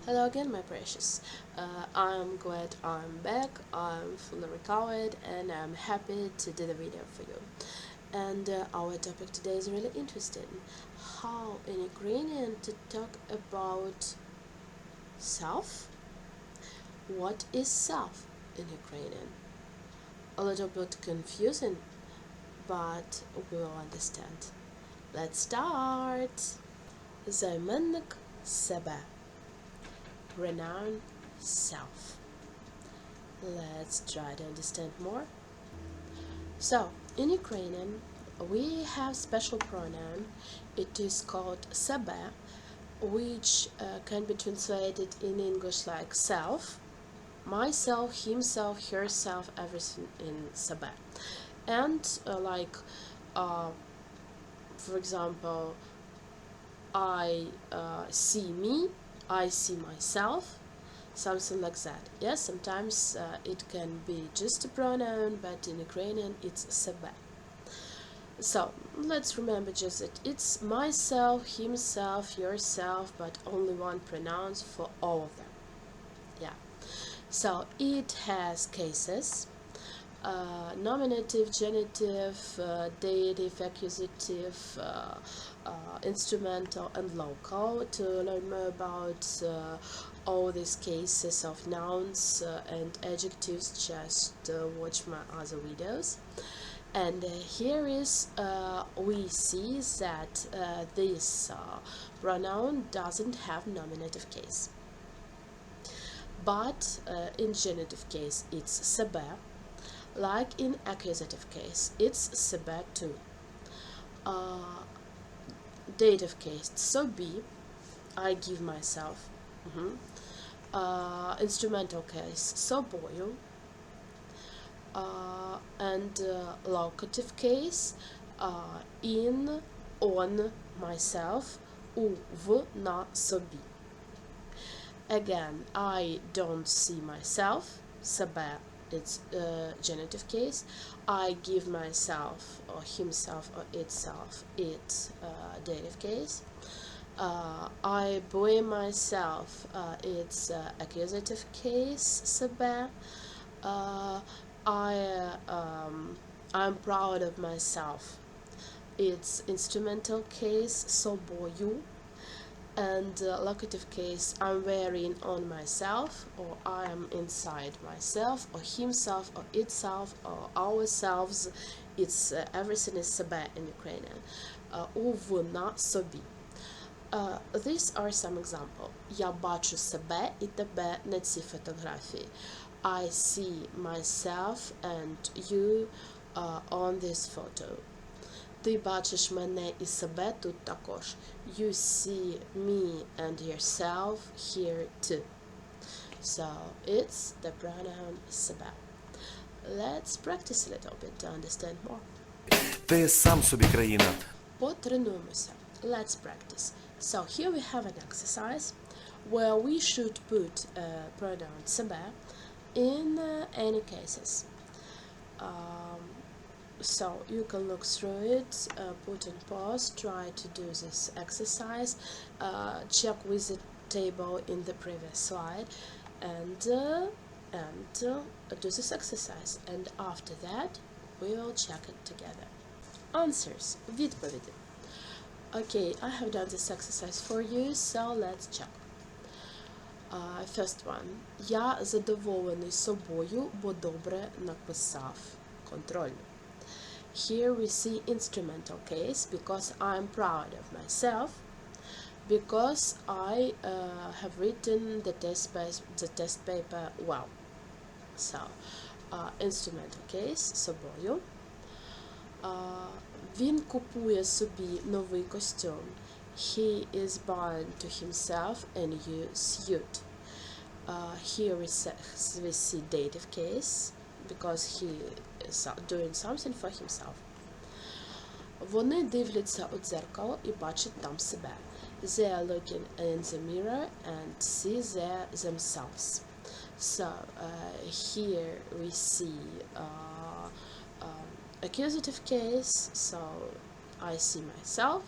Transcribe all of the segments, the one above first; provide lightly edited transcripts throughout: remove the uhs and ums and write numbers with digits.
Hello again, my precious. I'm glad I'm back, I'm fully recovered, and I'm happy to do the video for you. And our topic today is really interesting. How in Ukrainian to talk about self? What is self in Ukrainian? A little bit confusing, but we will understand. Let's start! Займенник себе. Pronoun self. Let's try to understand more. So, in Ukrainian, we have special pronoun. It is called себе, which can be translated in English like self, myself, himself, herself, everything in себе. And for example, I see me, I see myself, something like that. Yes, sometimes it can be just a pronoun, but in Ukrainian it's себе. So let's remember just that it's myself, himself, yourself, but only one pronoun for all of them. Yeah. So it has cases. Nominative, genitive, dative, accusative, instrumental, and local. To learn more about all these cases of nouns and adjectives, just watch my other videos. And here is we see that this pronoun doesn't have nominative case, but in genitive case it's себе. Like in accusative case, it's себе too. Dative case, собі, I give myself. Instrumental case, собою. And locative case, in, on, myself, у, в, на, собі. Again, I don't see myself, себе. It's genitive case. I give myself or himself or itself, it's dative case. I blame myself, it's accusative case, себе. I'm proud of myself, it's instrumental case, собою. And locative case, I'm wearing on myself, or I am inside myself, or himself, or itself, or ourselves. It's everything is себе in Ukrainian. У, в, на, собі. These are some examples. Я бачу себе і тебе на цій фотографії. I see myself and you on this photo. Ти бачиш мене і себе тут також. You see me and yourself here too. So, it's the pronoun себе. Let's practice a little bit to understand more. Ти сам собі країна. Потренуємося. Let's practice. So, here we have an exercise where we should put pronoun себе in any cases. So you can look through it, put in pause, try to do this exercise, check with the table in the previous slide, and do this exercise. And after that, we will check it together. Answers, відповіді. Okay, I have done this exercise for you, so let's check. First one. Я задоволений собою, бо добре написав контрольну. Here we see instrumental case because I'm proud of myself, because I have written the test paper well. So, instrumental case, собою. Він купує собі новий костюм. He is buying to himself a new suit. Here we see dative case, because he is doing something for himself. Вони дивляться у дзеркало і бачать там себе. They are looking in the mirror and see themselves. So, here we see accusative case, so I see myself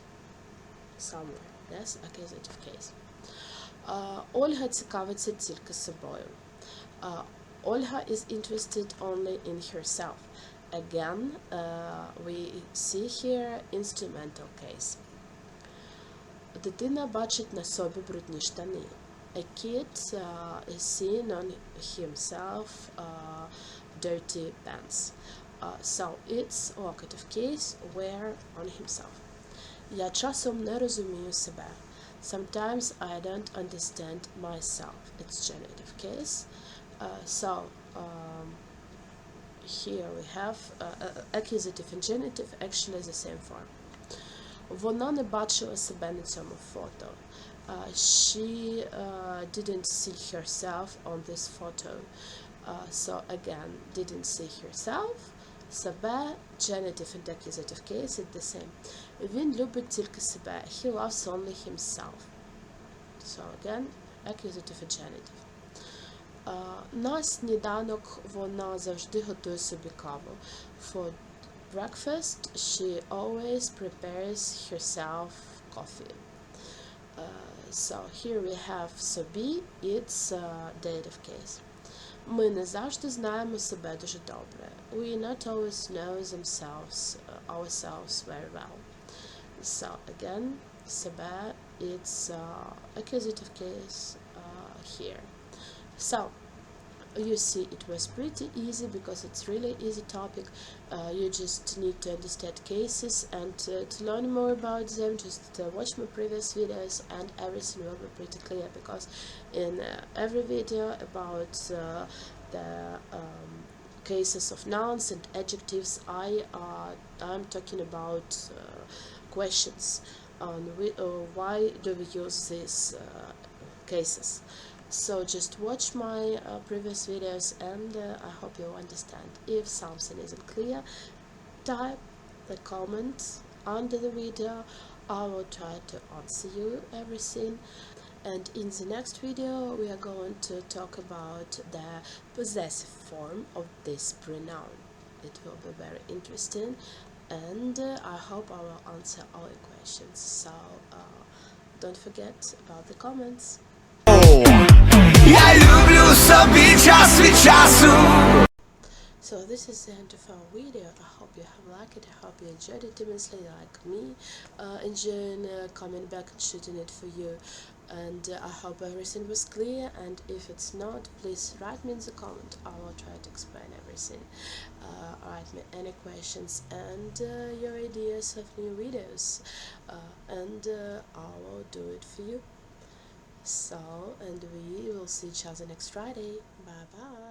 somewhere. Yes, accusative case. Ольга цікавиться тільки собою. Olga is interested only in herself. Again, we see here instrumental case. Дитина бачить на собі брудні штани. A kid is seeing on himself dirty pants. So it's vocative case where on himself. Я часом не розумію себе. Sometimes I don't understand myself. It's genitive case. Here we have accusative and genitive actually the same form. Вона не бачила себе на цьому фото. She didn't see herself on this photo. So again, didn't see herself. Себе, genitive and accusative case, it's the same. Він любить тільки себе. He loves only himself. So again, accusative and genitive. На сніданок вона завжди готує собі каву. For breakfast, she always prepares herself coffee. So here we have собі, it's dative case. Ми не завжди знаємо себе дуже добре. We not always know ourselves very well. So again, себе, it's accusative case here. So, you see, it was pretty easy because it's really easy topic. You just need to understand cases and to learn more about them, just watch my previous videos and everything will be pretty clear, because in every video about the cases of nouns and adjectives, I'm talking about questions on why do we use these cases. So just watch my previous videos and I hope you understand. If something isn't clear, type the comment under the video. I will try to answer you everything. And in the next video we are going to talk about the possessive form of this pronoun. It will be very interesting and I hope I will answer all your questions. So don't forget about the comments. Я люблю собі час від часу. So this is the end of our video. I hope you have liked it. I hope you enjoyed it immensely, like me enjoying coming back and shooting it for you. And I hope everything was clear, and if it's not, please write me in the comment. I will try to explain everything. Write me any questions and your ideas of new videos, and I will do it for you. So, and we will see each other next Friday. Bye bye.